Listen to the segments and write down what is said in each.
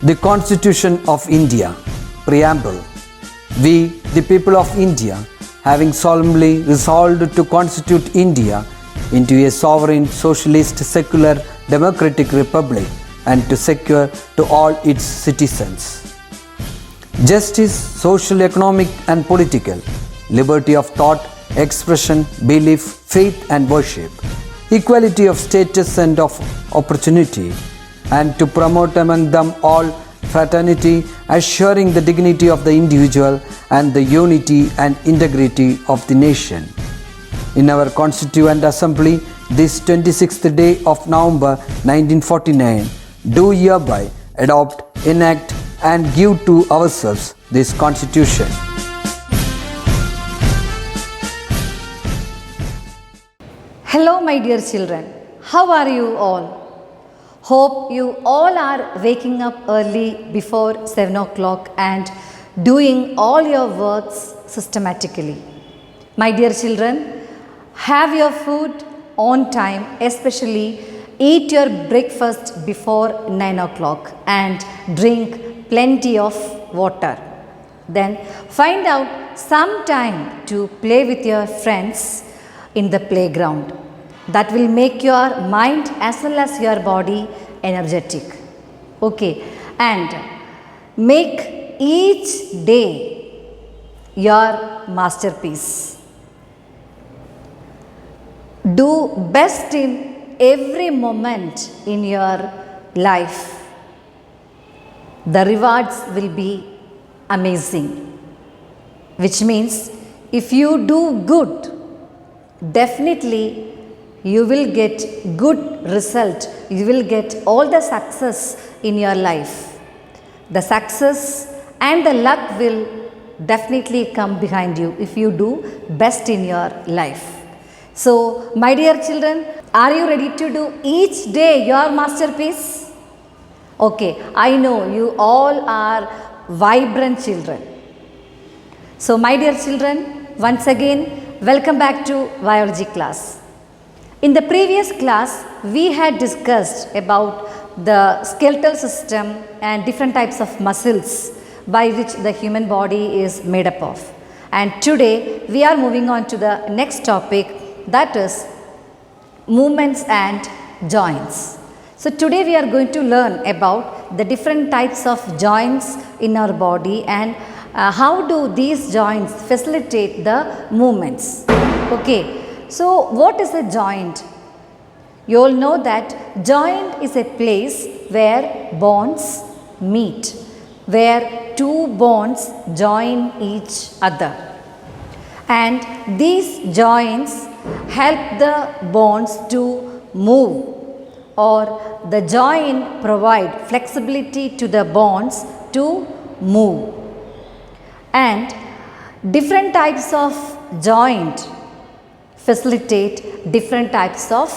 The Constitution of India, Preamble. We, the people of India, having solemnly resolved to constitute India into a sovereign, socialist, secular, democratic republic and to secure to all its citizens justice, social, economic and political, liberty of thought, expression, belief, faith and worship, equality of status and of opportunity, and to promote among them all fraternity, assuring the dignity of the individual and the unity and integrity of the nation. In our Constituent Assembly, this 26th day of November 1949, do hereby adopt, enact and give to ourselves this Constitution. Hello my dear children, how are you all? Hope you all are waking up early before 7 o'clock and doing all your works systematically. My dear children, have your food on time, especially eat your breakfast before 9 o'clock and drink plenty of water. Then find out some time to play with your friends in the playground. That will make your mind as well as your body energetic. Okay, and make each day your masterpiece. Do best in every moment in your life. The rewards will be amazing, which means if you do good, definitely you will get good result. You will get all the success in your life. The success and the luck will definitely come behind you if you do best in your life. So, my dear children, are you ready to do each day your masterpiece? Okay, I know you all are vibrant children. So, my dear children, once again, welcome back to biology class. In the previous class, we had discussed about the skeletal system and different types of muscles by which the human body is made up of. And today, we are moving on to the next topic, that is movements and joints. So, today we are going to learn about the different types of joints in our body and how do these joints facilitate the movements. Okay. So, what is a joint? You all know that joint is a place where bones meet, where two bones join each other. And these joints help the bones to move, or the joint provide flexibility to the bones to move. And different types of joint facilitate different types of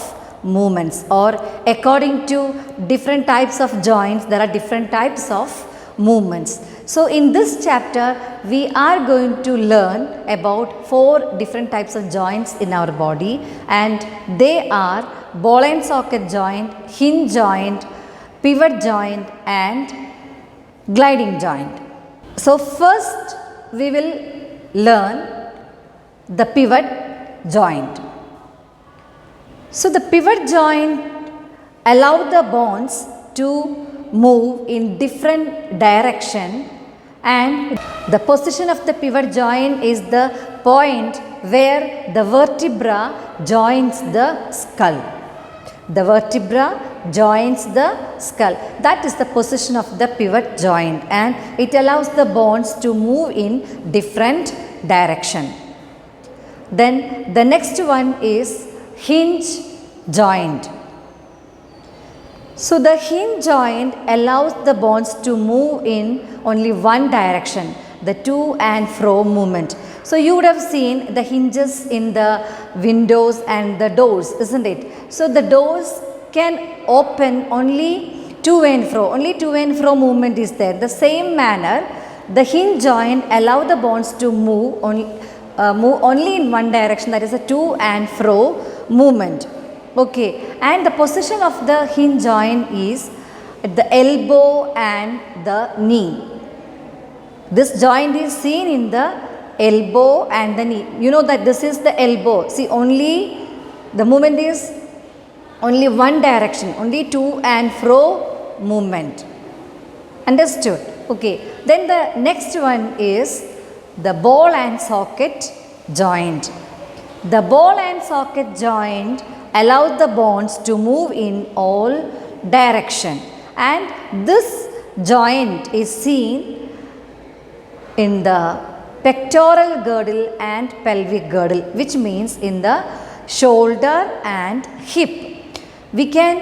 movements, or according to different types of joints there are different types of movements. So, in this chapter we are going to learn about 4 different types of joints in our body, and they are ball and socket joint, hinge joint, pivot joint and gliding joint. So, first we will learn the pivot joint. So, the pivot joint allow the bones to move in different direction, and the position of the pivot joint is the point where the vertebra joins the skull. The vertebra joins the skull. That is the position of the pivot joint, and it allows the bones to move in different direction. Then the next one is hinge joint. So, the hinge joint allows the bones to move in only one direction, the to and fro movement. So, you would have seen the hinges in the windows and the doors, isn't it? So, the doors can open only to and fro, only to and fro movement is there. The same manner, the hinge joint allow the bones to move only in one direction, that is a to and fro movement. Okay, and the position of the hinge joint is at the elbow and the knee. This joint is seen in the elbow and the knee. You know that this is the elbow. See, only the movement is only one direction, only to and fro movement. Understood? Okay. Then the next one is the ball and socket joint. The ball and socket joint allows the bones to move in all direction, and this joint is seen in the pectoral girdle and pelvic girdle, which means in the shoulder and hip. We can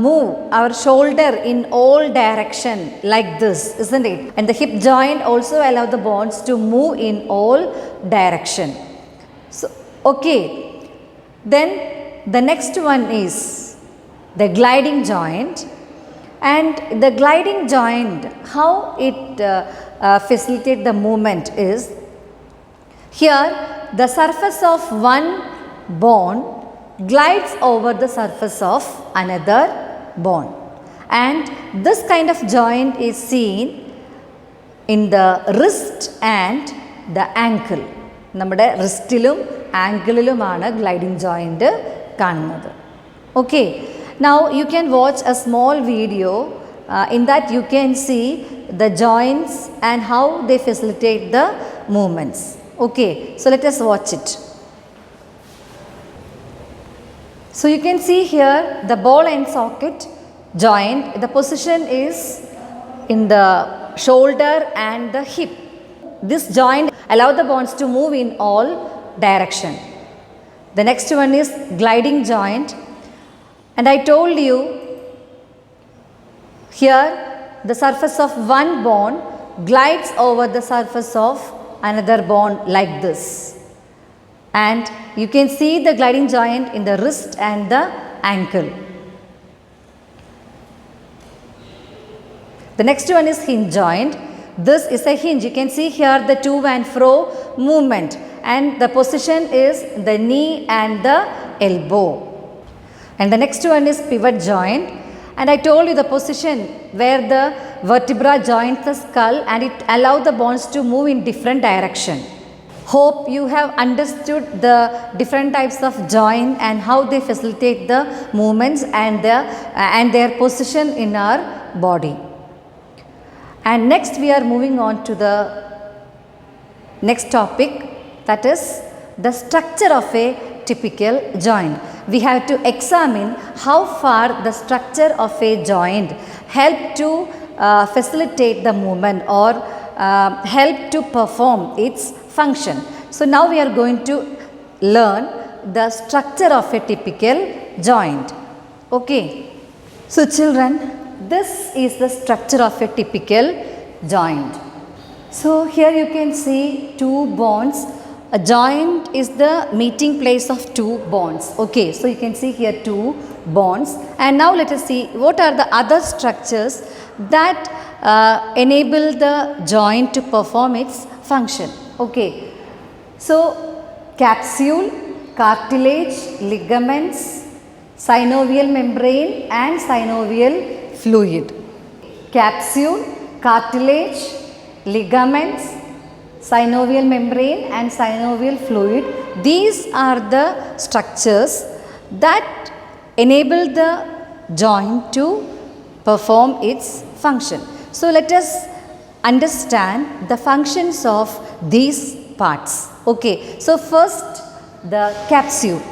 move our shoulder in all direction like this, isn't it? And the hip joint also allow the bones to move in all direction. So, okay. Then the next one is the gliding joint. And the gliding joint, how it facilitates the movement is, here the surface of one bone glides over the surface of another bone, and this kind of joint is seen in the wrist and the ankle. നമ്മുടെ റിസ്റ്റിലും ആങ്കിളിലുമാണ് gliding joint കാണുന്നത്. Okay, now you can watch a small video in that you can see the joints and how they facilitate the movements. Okay, so let us watch it. So you can see here the ball and socket joint, the position is in the shoulder and the hip. This joint allows the bones to move in all direction. The next one is gliding joint, and I told you here the surface of one bone glides over the surface of another bone like this, and you can see the gliding joint in the wrist and the ankle. The next one is hinge joint. This is a hinge. You can see here the to and fro movement, and the position is the knee and the elbow. And the next one is pivot joint, and I told you the position where the vertebra joins the skull and it allows the bones to move in different direction. Hope you have understood the different types of joint and how they facilitate the movements and their position in our body. And next we are moving on to the next topic, that is the structure of a typical joint. We have to examine how far the structure of a joint help to facilitate the movement or help to perform its function. So now we are going to learn the structure of a typical joint. Okay. So children, this is the structure of a typical joint. So here you can see two bones. A joint is the meeting place of two bones. Okay, so you can see here two bones. And now let us see what are the other structures that enable the joint to perform its function. Okay, so capsule, cartilage, ligaments, synovial membrane and synovial fluid. Capsule, cartilage, ligaments, synovial membrane and synovial fluid. These are the structures that enable the joint to perform its function. So let us understand the functions of these parts. Okay, so first the capsule.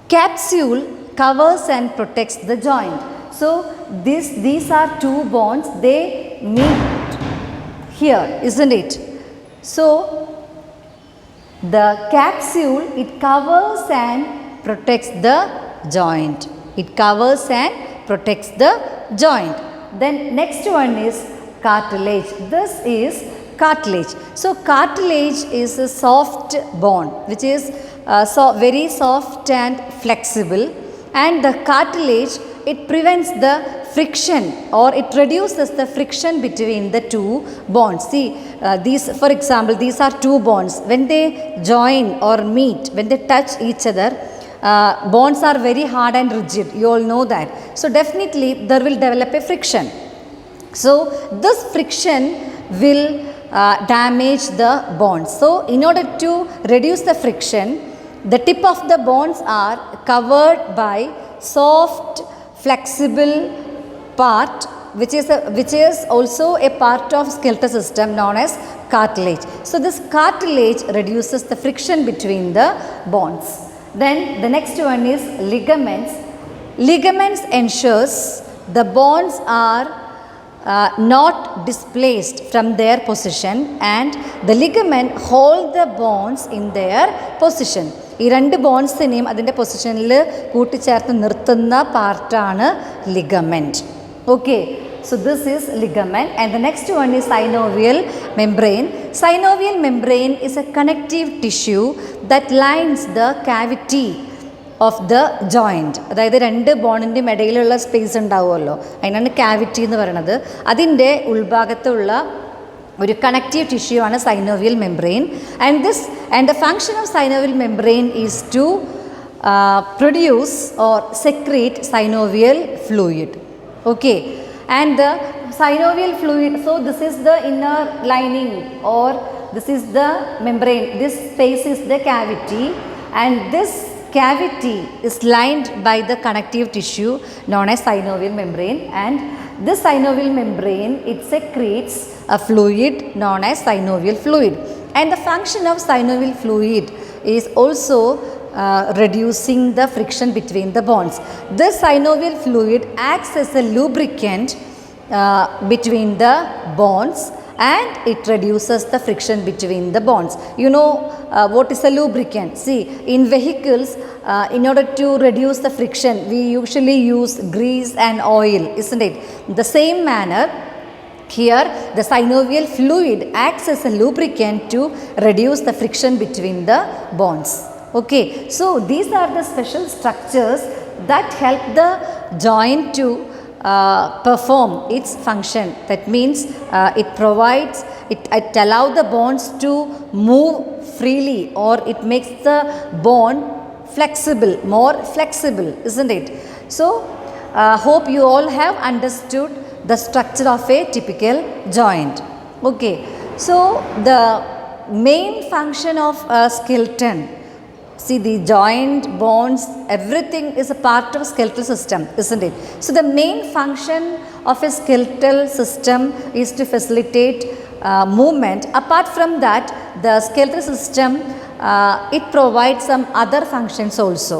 Capsule covers and protects the joint. So these are two bones, they meet here, isn't it? So the capsule, it covers and protects the joint. It covers and protects the joint. Then next one is cartilage. This is cartilage. So cartilage is a soft bone which is very soft and flexible, and the cartilage, it prevents the friction or it reduces the friction between the two bones. See, these, for example, these are two bones. When they join or meet, when they touch each other, bonds are very hard and rigid, you all know that. So definitely there will develop a friction. So this friction will damage the bonds. So in order to reduce the friction, the tip of the bonds are covered by soft flexible part which is also a part of skeletal system known as cartilage. So this cartilage reduces the friction between the bonds. Then the next one is ligaments. Ligaments ensures the bonds are not displaced from their position and the ligament hold the bonds in their position. ഈ രണ്ട് ബോൺസിനെയും അതിൻ്റെ പൊസിഷനിൽ കൂട്ടിച്ചേർത്ത് നിർത്തുന്ന പാർട്ടാണ് ligament. Okay, so this is ligament and the next one is synovial membrane. Synovial membrane is a connective tissue that lines the cavity of the joint. അതായത് രണ്ട് ബോണിൻ്റെയും ഇടയിലുള്ള സ്പേസ് ഉണ്ടാവുമല്ലോ, അതിനാണ് കാവിറ്റി എന്ന് പറയുന്നത്. അതിൻ്റെ ഉൾഭാഗത്തുള്ള ഒരു കണക്റ്റീവ് ടിഷ്യൂ ആണ് synovial membrane. And the function of synovial membrane is to produce or secrete synovial fluid. Okay, and the synovial fluid, so this is the inner lining or this is the membrane, this space is the cavity and this cavity is lined by the connective tissue known as synovial membrane, and this synovial membrane it secretes a fluid known as synovial fluid, and the function of synovial fluid is also reducing the friction between the bonds. This synovial fluid acts as a lubricant between the bonds and it reduces the friction between the bonds. You know what is a lubricant? See, in vehicles, in order to reduce the friction, we usually use grease and oil, isn't it? In the same manner, here the synovial fluid acts as a lubricant to reduce the friction between the bonds. Okay, so these are the special structures that help the joint to perform its function. That means it provides, it allows the bonds to move freely or it makes the bond flexible, more flexible, isn't it? So hope you all have understood the structure of a typical joint. Okay, so the main function of a skeleton, see the joint, bones, everything is a part of skeletal system, isn't it? So the main function of a skeletal system is to facilitate movement. Apart from that, the skeletal system it provides some other functions also.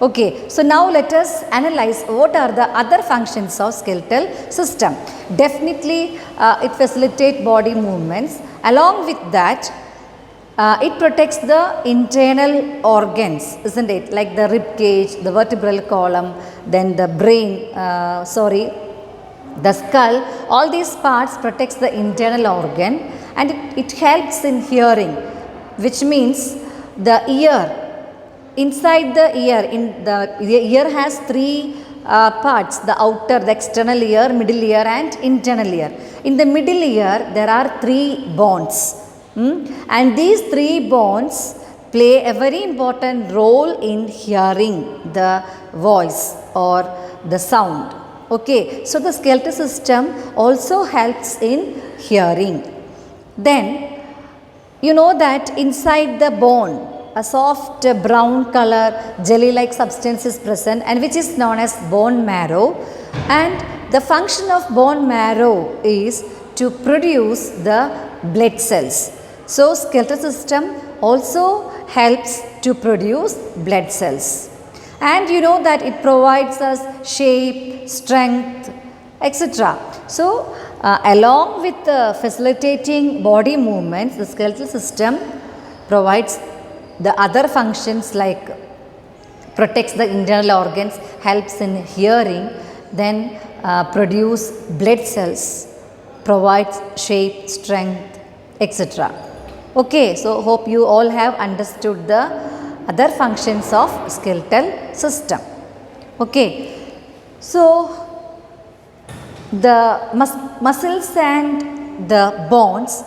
Okay, so now let us analyze what are the other functions of skeletal system. Definitely it facilitates body movements. Along with that, it protects the internal organs, isn't it? Like the rib cage, the vertebral column, then the brain, the skull. All these parts protects the internal organ and it helps in hearing, which means the ear. Inside the ear, the ear has three parts: the outer, the external ear, middle ear, and internal ear. In the middle ear, there are three bones. And these three bonds play a very important role in hearing the voice or the sound. Okay, so the skeletal system also helps in hearing. Then you know that inside the bone a soft brown color jelly like substance is present and which is known as bone marrow, and the function of bone marrow is to produce the blood cells. So skeletal system also helps to produce blood cells, and you know that it provides us shape, strength, etc. So along with facilitating body movements, the skeletal system provides the other functions like protects the internal organs, helps in hearing, then produce blood cells, provides shape, strength, etc. Okay, so hope you all have understood the other functions of skeletal system. Okay, so the muscles and the bones,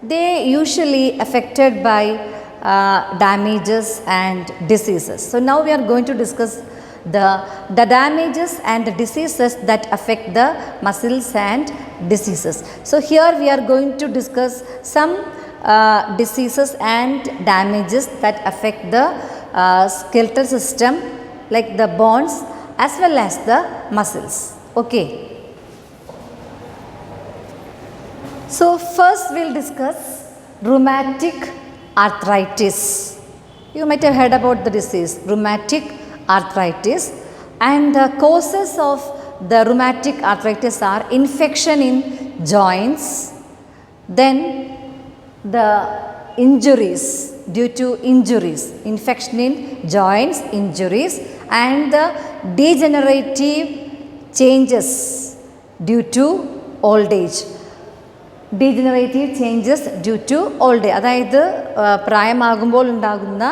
they usually affected by damages and diseases. So now we are going to discuss the damages and the diseases that affect the muscles and diseases. So here we are going to discuss some diseases and damages that affect the skeletal system, like the bones as well as the muscles. Okay. So first we'll discuss rheumatic arthritis. You might have heard about the disease rheumatic arthritis, and the causes of the rheumatic arthritis are infection in joints, then the injuries, due to injuries, infection in joints, injuries, and the degenerative changes due to old age. Degenerative changes due to old age, അതായത് പ്രായമാകുമ്പോൾ ഉണ്ടാകുന്ന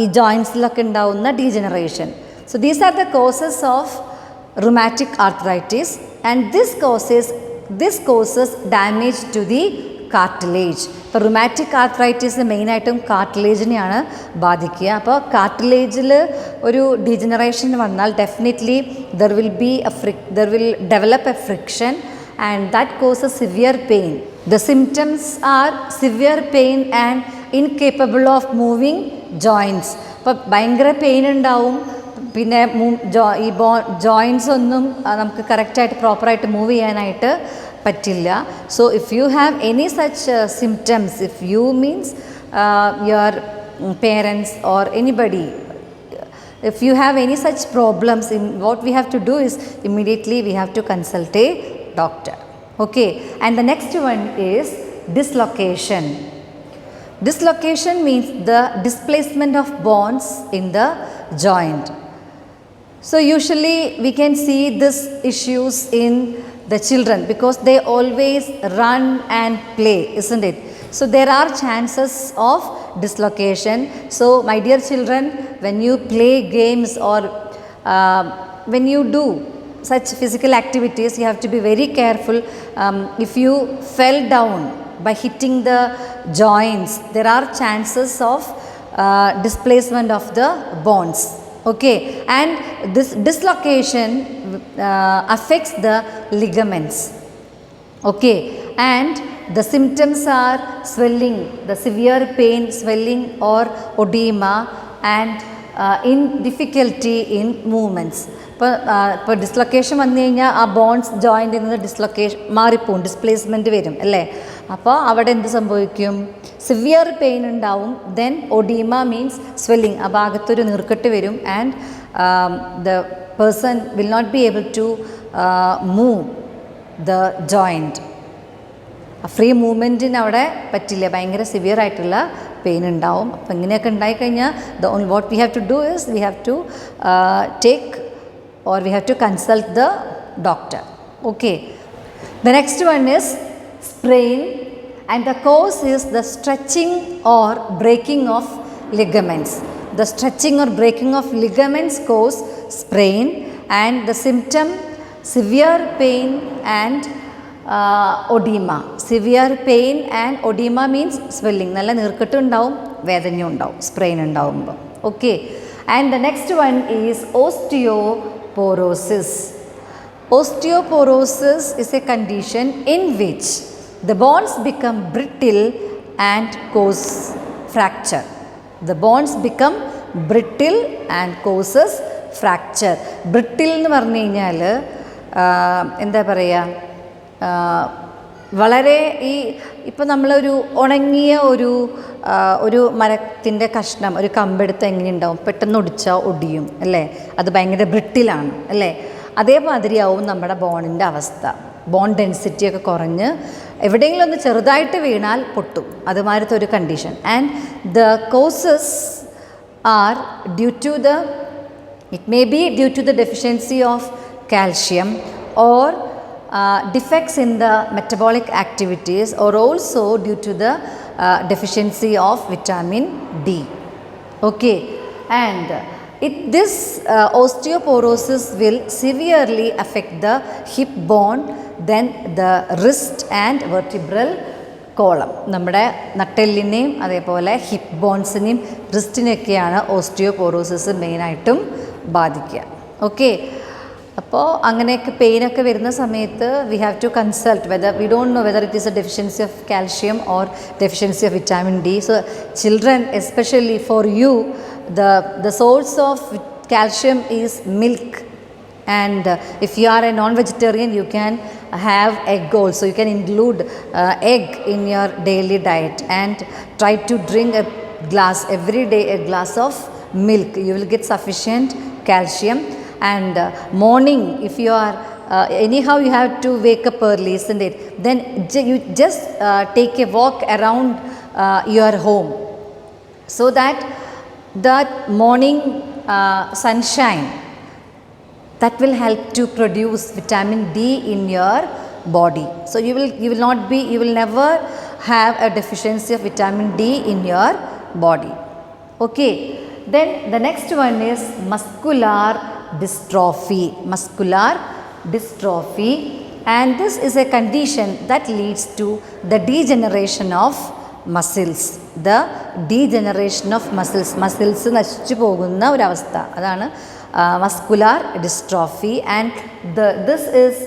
ഈ ജോയിൻസിലൊക്കെ ഉണ്ടാകുന്ന degeneration. So these are the causes of rheumatic arthritis, and this causes damage to the cartilage. ഇപ്പോൾ rheumatic arthritis മെയിനായിട്ടും കാർട്ടിലേജിനെയാണ് ബാധിക്കുക. അപ്പോൾ കാർട്ടിലേജിൽ ഒരു ഡീജനറേഷൻ വന്നാൽ definitely there will develop A friction, and that causes severe pain. The symptoms are severe pain and incapable of moving joints. അപ്പോൾ ഭയങ്കര pain ഉണ്ടാവും, പിന്നെ ഈ ജോയിൻസ് ഒന്നും നമുക്ക് കറക്റ്റായിട്ട് പ്രോപ്പറായിട്ട് മൂവ് ചെയ്യാനായിട്ട് പറ്റില്ല. So if you have any such symptoms, if you means your parents or anybody, if you have any such problems, in what we have to do is immediately we have to consult a doctor. Okay, and the next one is dislocation. Dislocation means the displacement of bones in the joint. So usually we can see these issues in the children because they always run and play, isn't it? So there are chances of dislocation. So my dear children, when you play games or when you do such physical activities, you have to be very careful. If you fell down by hitting the joints, there are chances of displacement of the bones. Okay, and this dislocation affects the ligaments. Okay, and the symptoms are swelling, the severe pain, swelling or edema, and in difficulty in movements. ഇപ്പോൾ dislocation വന്നു കഴിഞ്ഞാൽ ആ bones ജോയിൻ്റിൽ നിന്ന് dislocation മാറിപ്പോവും, displacement വരും അല്ലേ. അപ്പോൾ അവിടെ എന്ത് സംഭവിക്കും? സിവിയർ പെയിൻ ഉണ്ടാവും. ദെൻ ഒഡീമ മീൻസ് സ്വെല്ലിങ്, ആ ഭാഗത്തൊരു നീർക്കെട്ട് വരും, and the person will not be able to move the joint. Free മൂവ്മെൻറ്റിന് അവിടെ പറ്റില്ല, ഭയങ്കര സിവിയർ ആയിട്ടുള്ള പെയിൻ ഉണ്ടാവും. അപ്പോൾ ഇങ്ങനെയൊക്കെ ഉണ്ടായിക്കഴിഞ്ഞാൽ what we have to do is we have to take or we have to consult the doctor. Okay, the next one is sprain, and the cause is the stretching or breaking of ligaments. The stretching or breaking of ligaments cause sprain, and the symptom severe pain and edema. Severe pain and edema means swelling, നല്ല നീർക്കെട്ട് ഉണ്ടാവും, വേദന ഉണ്ടാവും sprain ഉണ്ടാവുമ്പോൾ. Okay, and the next one is osteoporosis. Osteoporosis is a condition in which the bones become brittle and cause fracture. The bones become brittle and causes fracture. Brittle എന്ന് പറഞ്ഞു കഴിഞ്ഞാൽ എന്താ പറയുക, വളരെ ഈ ഇപ്പോൾ നമ്മളൊരു ഉണങ്ങിയ ഒരു മരത്തിൻ്റെ കഷ്ണം, ഒരു കമ്പെടുത്ത് എങ്ങനെയുണ്ടാവും, പെട്ടെന്ന് ഒടിച്ചാൽ ഒടിയും അല്ലേ, അത് ഭയങ്കര ബ്രിട്ടിലാണ് അല്ലേ. അതേമാതിരിയാവും നമ്മുടെ ബോണിൻ്റെ അവസ്ഥ. ബോൺ ഡെൻസിറ്റിയൊക്കെ കുറഞ്ഞ് എവിടെയെങ്കിലും ഒന്ന് ചെറുതായിട്ട് വീണാൽ പൊട്ടും, അതുമാതിരത്തെ ഒരു condition. And the causes are due to the, it may be due to the deficiency of calcium or defects in the metabolic activities, or also due to the deficiency of vitamin D. Okay, and this osteoporosis will severely affect the hip bone, then the wrist and vertebral column. നമ്മുടെ നട്ടെല്ലിനെയും അതേപോലെ hip ബോൺസിനെയും റിസ്റ്റിനെയൊക്കെയാണ് osteoporosis മെയിനായിട്ടും ബാധിക്കുക. Okay, അപ്പോൾ അങ്ങനെയൊക്കെ പെയിനൊക്കെ വരുന്ന സമയത്ത് we have to consult we don't know whether it is a deficiency of calcium or deficiency of vitamin D. So children especially for you the source of calcium is milk, and if you are a non-vegetarian you can have egg also. You can include egg in your daily diet and try to drink a glass every day, a glass of milk. You will get sufficient calcium. And morning, if you are anyhow you have to wake up early, isn't it? Then you just take a walk around your home, so that morning sunshine that will help to produce vitamin D in your body. So you will never have a deficiency of vitamin D in your body. Okay, then the next one is muscular dystrophy. And this is a condition that leads to the degeneration of muscles. Muscles നശിച്ചു പോകുന്ന ഒരവസ്ഥ, അതാണ് muscular dystrophy. And this is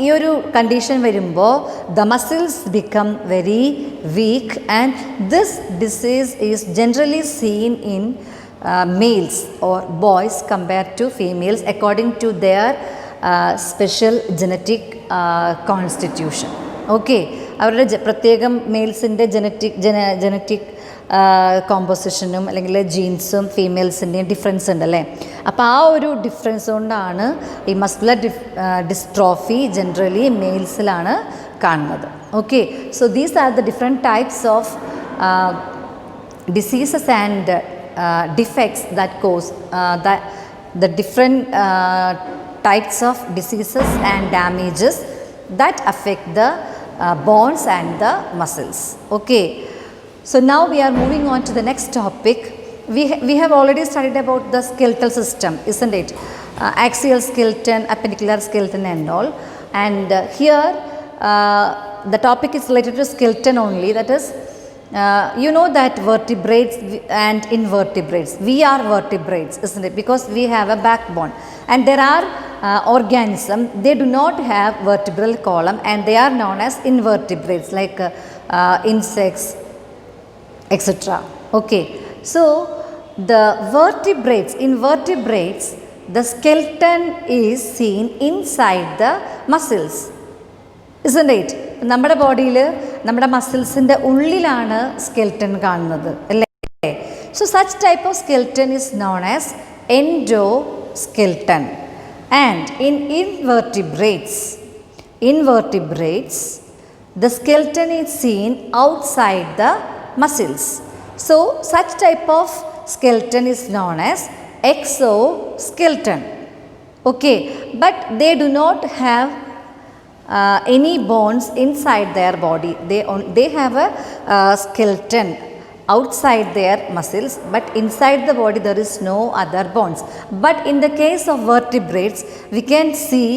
ഈ ഒരു condition വരുമ്പോൾ the muscles become very weak, and this disease is generally seen in males or boys compared to females according to their special genetic constitution. Okay, അവരുടെ പ്രത്യേകം മെയിൽസിൻ്റെ genetic കോമ്പോസിഷനും അല്ലെങ്കിൽ ജീൻസും ഫീമെയിൽസിൻ്റെയും difference ഉണ്ടല്ലേ. അപ്പോൾ ആ ഒരു ഡിഫറൻസ് കൊണ്ടാണ് ഈ മസ്കുലർ ഡിസ്ട്രോഫി ജനറലി മെയിൽസിലാണ് കാണുന്നത്. Okay, so these are the different types of diseases and defects that cause the different types of diseases and damages that affect the bones and the muscles. Okay, so now we are moving on to the next topic. We have already studied about the skeletal system, isn't it? Axial skeleton, appendicular skeleton and all. And here the topic is related to skeleton only, that is you know that vertebrates and invertebrates, we are vertebrates, isn't it? Because we have a backbone, and there are organisms, they do not have vertebral column and they are known as invertebrates, like insects, etc. Okay, so the invertebrates, the skeleton is seen inside the muscles, isn't it? നമ്മുടെ ബോഡിയിൽ നമ്മുടെ മസിൽസിൻ്റെ ഉള്ളിലാണ് skeleton കാണുന്നത് അല്ലേ. So such type of skeleton is known as endoskeleton. And in invertebrates the skeleton is seen outside the muscles. So such type of skeleton is known as exoskeleton. Okay, but they do not have any bones inside their body. They have a skeleton outside their muscles, but inside the body there is no other bones. But in the case of vertebrates, we can see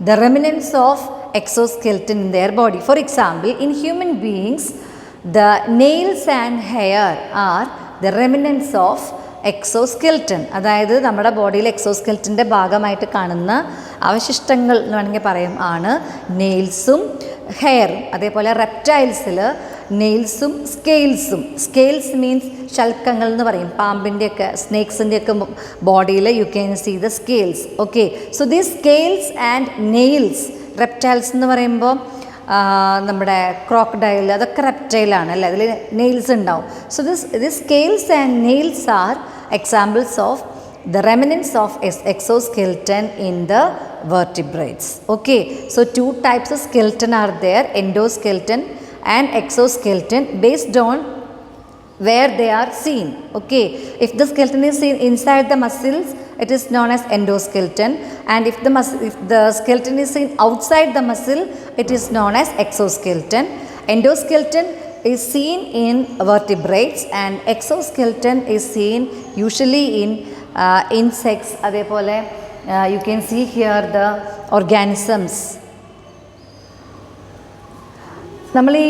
the remnants of exoskeleton in their body. For example, in human beings, the nails and hair are the remnants of exoskeleton. അതായത് നമ്മുടെ ബോഡിയിൽ എക്സോസ്കെൽറ്റൻ്റെ ഭാഗമായിട്ട് കാണുന്ന അവശിഷ്ടങ്ങൾ എന്ന് വേണമെങ്കിൽ പറയും ആണ് നെയിൽസും ഹെയറും. അതേപോലെ റെപ്റ്റൈൽസിൽ നെയിൽസും സ്കെയിൽസ് മീൻസ് ശൽക്കങ്ങൾ എന്ന് പറയും. പാമ്പിൻ്റെയൊക്കെ സ്നേക്സിൻ്റെയൊക്കെ ബോഡിയിൽ you can see the scales. Okay, so these scales and nails, reptiles എന്ന് പറയുമ്പോൾ നമ്മുടെ ക്രോക്കഡൈൽ അതൊക്കെ റെപ്റ്റൈലാണ് അല്ലേ, അതിൽ നെയിൽസ് ഉണ്ടാവും. So this scales and nails are examples of the remnants of exoskeleton in the vertebrates. Okay, so two types of skeleton are there, endoskeleton and exoskeleton, based on where they are seen. Okay, if the skeleton is seen inside the muscles, it is known as endoskeleton, and if the skeleton is seen outside the muscle, it is known as exoskeleton. Endoskeleton is seen in vertebrates and exoskeleton is seen usually in insects. അതേപോലെ you can see here the organisms. നമ്മൾ ഈ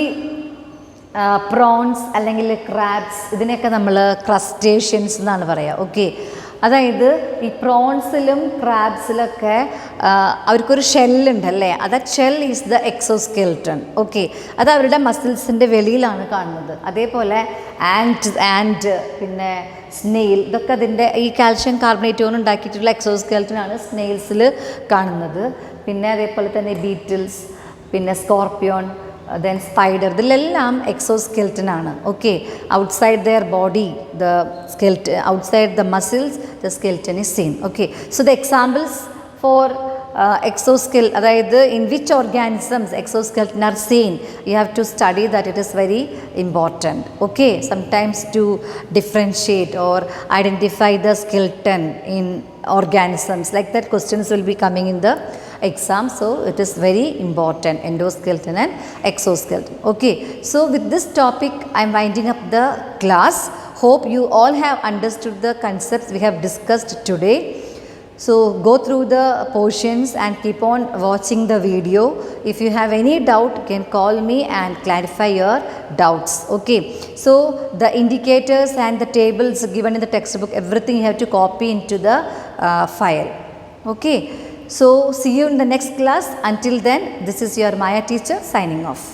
prawns അല്ലെങ്കിൽ crabs ഇതിനെയൊക്കെ നമ്മൾ crustaceans എന്നാണ് പറയുക. Okay, അതായത് ഈ പ്രോൺസിലും ക്രാബ്സിലൊക്കെ അവർക്കൊരു ഷെല്ലുണ്ട് അല്ലേ, that shell is the exoskeleton. Okay, അത് അവരുടെ മസിൽസിൻ്റെ വെളിയിലാണ് കാണുന്നത്. അതേപോലെ ആൻഡ് പിന്നെ സ്നെയിൽ, ഇതൊക്കെ അതിൻ്റെ ഈ കാൽഷ്യം കാർബണേറ്റ് കൊണ്ട് ഉണ്ടാക്കിയിട്ടുള്ള എക്സോസ്കെൽട്ടനാണ് സ്നെയിൽസിൽ കാണുന്നത്. പിന്നെ അതേപോലെ തന്നെ ബീറ്റിൽസ്, പിന്നെ സ്കോർപ്പിയോൺ, ദെൻ സ്പൈഡർ, ഇതിലെല്ലാം എക്സോസ്കെൽട്ടൻ ആണ്. Okay, outside there body the skeleton, outside the muscles the skeleton is same. Okay, so the examples for exoskeleton, അതായത് in which organisms exoskeleton are seen, you have to study that. It is very important. Okay, sometimes to differentiate or identify the skeleton in organisms, like that questions will be coming in the exam, so it is very important, endoskeleton and exoskeleton. Okay, so with this topic I am winding up the class. Hope you all have understood the concepts we have discussed today. So go through the portions and keep on watching the video. If you have any doubt, you can call me and clarify your doubts. Okay, so the indicators and the tables given in the textbook, everything you have to copy into the file. Okay, so see you in the next class. Until then, this is your Maya teacher signing off.